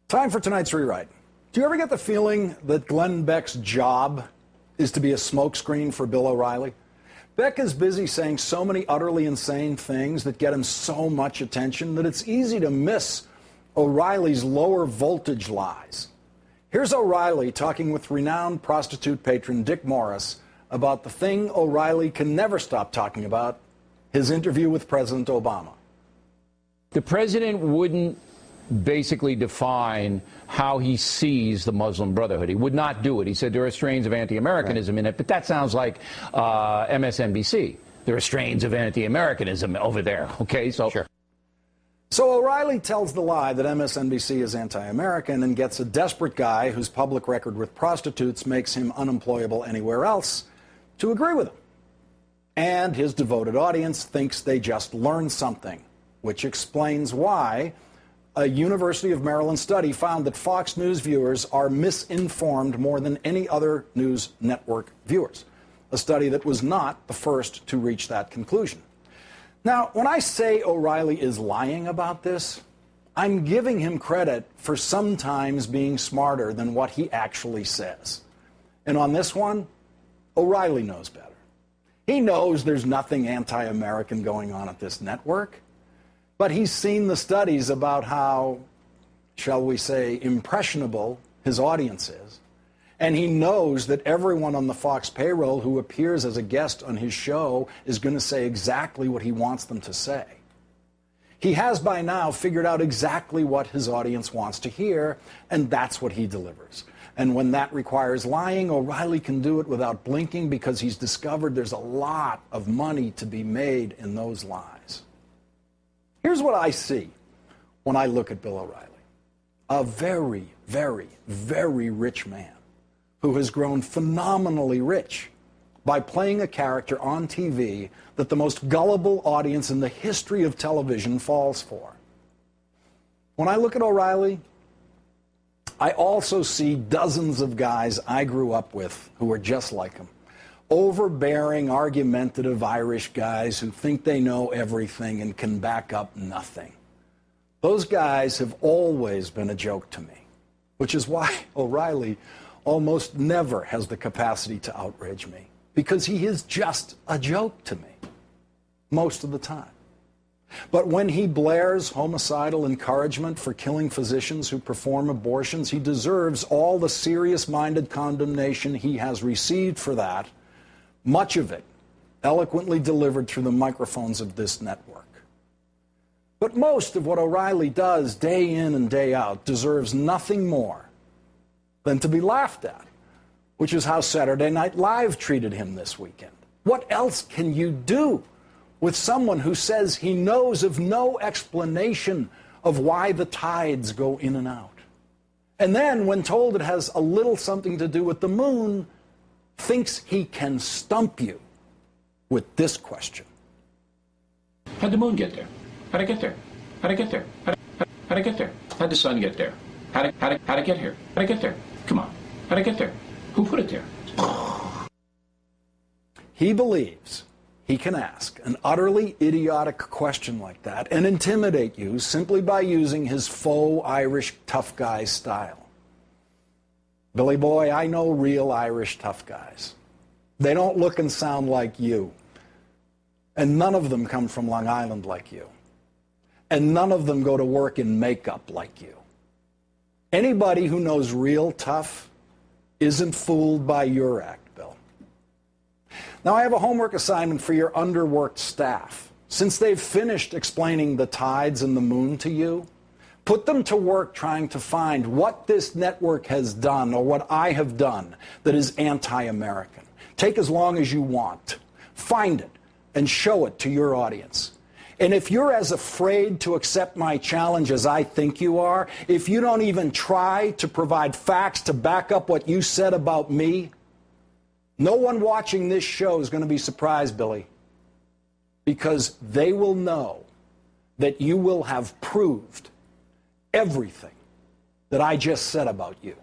Time for tonight's rewrite. Do you ever get the feeling that Glenn Beck's job is to be a smokescreen for Bill O'Reilly? Beck is busy saying so many utterly insane things that get him so much attention that it's easy to miss O'Reilly's lower voltage lies. Here's O'Reilly talking with renowned prostitute patron Dick Morris about the thing O'Reilly can never stop talking about, his interview with President Obama. The president wouldn't basically define how he sees the Muslim Brotherhood. He would not do it. He said there are strains of anti-Americanism in it, but that sounds like MSNBC. There are strains of anti-Americanism over there. Okay, so. Sure. So O'Reilly tells the lie that MSNBC is anti-American and gets a desperate guy whose public record with prostitutes makes him unemployable anywhere else to agree with him. And his devoted audience thinks they just learned something, which explains why a University of Maryland study found that Fox News viewers are misinformed more than any other news network viewers, a study that was not the first to reach that conclusion. Now, when I say O'Reilly is lying about this, I'm giving him credit for sometimes being smarter than what he actually says. And on this one, O'Reilly knows better. He knows there's nothing anti-American going on at this network. But he's seen the studies about how, shall we say, impressionable his audience is. And he knows that everyone on the Fox payroll who appears as a guest on his show is going to say exactly what he wants them to say. He has by now figured out exactly what his audience wants to hear, and that's what he delivers. And when that requires lying, O'Reilly can do it without blinking because he's discovered there's a lot of money to be made in those lies. Here's what I see when I look at Bill O'Reilly. A very, very, very rich man who has grown phenomenally rich by playing a character on TV that the most gullible audience in the history of television falls for. When I look at O'Reilly, I also see dozens of guys I grew up with who are just like him. Overbearing, argumentative Irish guys who think they know everything and can back up nothing. Those guys have always been a joke to me, which is why O'Reilly almost never has the capacity to outrage me, because he is just a joke to me most of the time. But when he blares homicidal encouragement for killing physicians who perform abortions, he deserves all the serious-minded condemnation he has received for that, much of it eloquently delivered through the microphones of this network. But most of what O'Reilly does day in and day out deserves nothing more than to be laughed at, which is how Saturday Night Live treated him this weekend. What else can you do with someone who says he knows of no explanation of why the tides go in and out? And then, when told it has a little something to do with the moon, thinks he can stump you with this question. How'd the moon get there? How'd it get there? How'd it get there? How'd it get there? How'd the sun get there? How'd it get here? How'd it get there? Come on. How'd it get there? Who put it there? He believes he can ask an utterly idiotic question like that and intimidate you simply by using his faux Irish tough guy style. Billy boy, I know real Irish tough guys. They don't look and sound like you. And none of them come from Long Island like you. And none of them go to work in makeup like you. Anybody who knows real tough isn't fooled by your act, Bill. Now, I have a homework assignment for your underworked staff. Since they've finished explaining the tides and the moon to you, put them to work trying to find what this network has done or what I have done that is anti-American. Take as long as you want. Find it and show it to your audience. And if you're as afraid to accept my challenge as I think you are, if you don't even try to provide facts to back up what you said about me, no one watching this show is going to be surprised, Billy, because they will know that you will have proved everything that I just said about you.